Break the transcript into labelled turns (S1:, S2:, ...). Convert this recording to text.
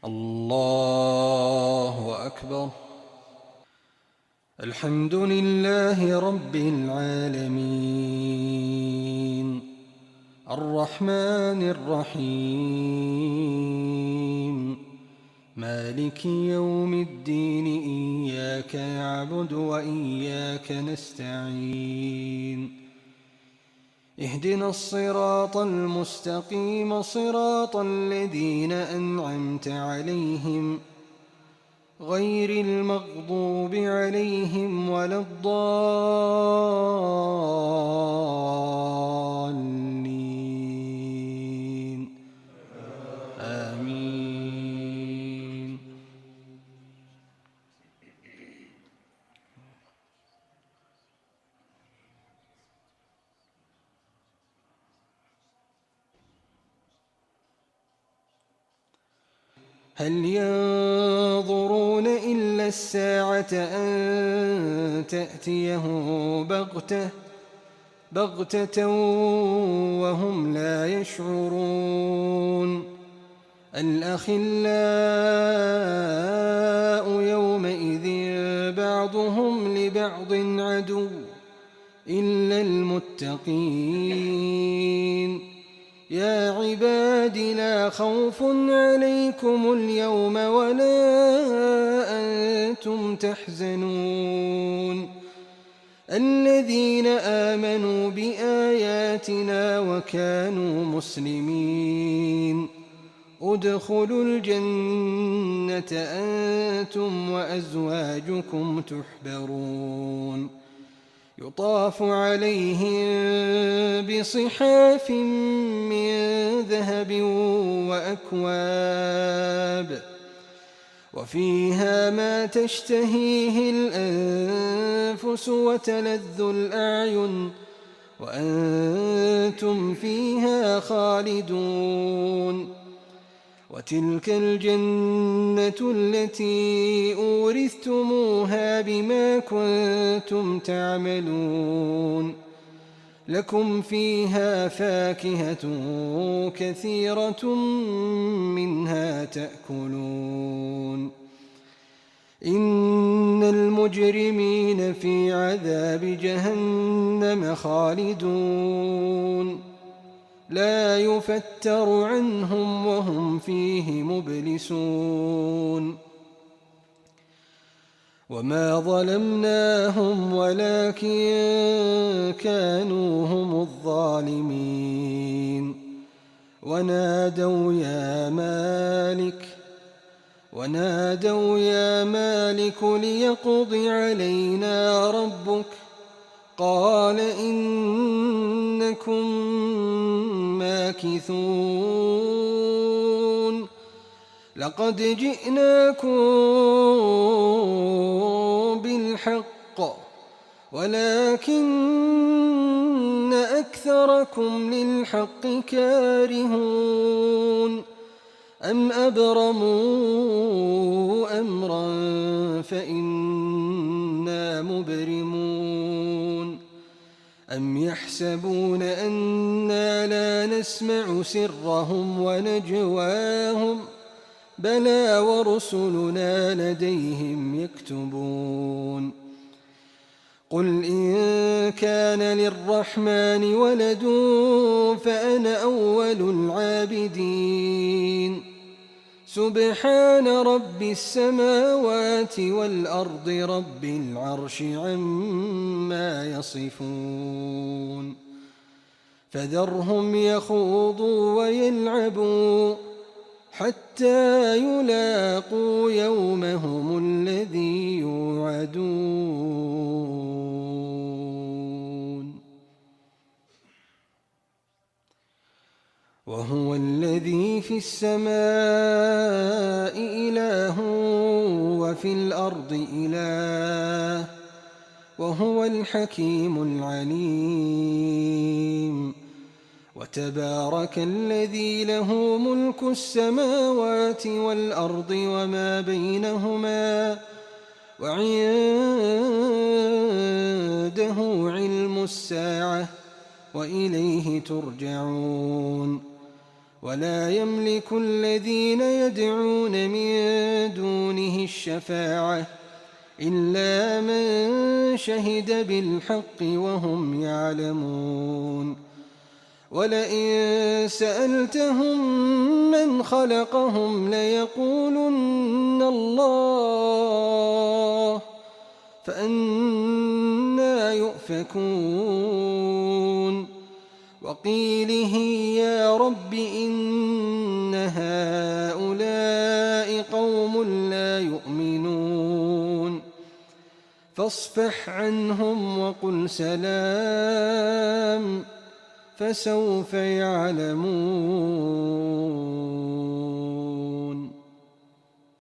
S1: الله أكبر. الحمد لله رب العالمين، الرحمن الرحيم، مالك يوم الدين، إياك نعبد وإياك نستعين، اهدنا الصراط المستقيم، صراط الذين أنعمت عليهم غير المغضوب عليهم ولا الضالين، آمين. هل ينظرون إلا الساعة أن تأتيهم بغتة وهم لا يشعرون. الأخلاء يومئذ بعضهم لبعض عدو إلا المتقين. يا عباد لا خوف عليكم اليوم ولا أنتم تحزنون، الذين آمنوا بآياتنا وكانوا مسلمين ادخلوا الجنة أنتم وأزواجكم تحبرون، يطاف عليهم بصحاف من ذهب وأكواب وفيها ما تشتهيه الأنفس وتلذ الأعين وأنتم فيها خالدون. وتلك الجنة التي أورثتموها بما كنتم تعملون، لكم فيها فاكهة كثيرة منها تأكلون. إن المجرمين في عذاب جهنم خالدون، لا يفتر عنهم وهم فيه مبلسون. وما ظلمناهم ولكن كانوا هم الظالمين. ونادوا يا مالك ليقض علينا ربك، قال إنكم ماكثون. لقد جئناكم بالحق ولكن أكثركم للحق كارهون. أم أبرموا أمرا فإنا مبرمون. أم يحسبون أنا لا نسمع سرهم ونجواهم بلى ورسلنا لديهم يكتبون. قل إن كان للرحمن ولد فأنا أول العابدين. سبحان رب السماوات والأرض رب العرش عما يصفون. فذرهم يخوضوا ويلعبوا حتى يلاقوا يومهم الذي يوعدون. وهو الذي في السماء إله وفي الأرض إله وهو الحكيم العليم. وتبارك الذي له ملك السماوات والأرض وما بينهما وعنده علم الساعة وإليه ترجعون. ولا يملك الذين يدعون من دونه الشفاعة إلا من شهد بالحق وهم يعلمون ولئن سألتهم من خلقهم ليقولن الله فأنى يؤفكون وقيله يا رب إن هؤلاء قوم لا يؤمنون فاصفح عنهم وقل سلام فسوف يعلمون.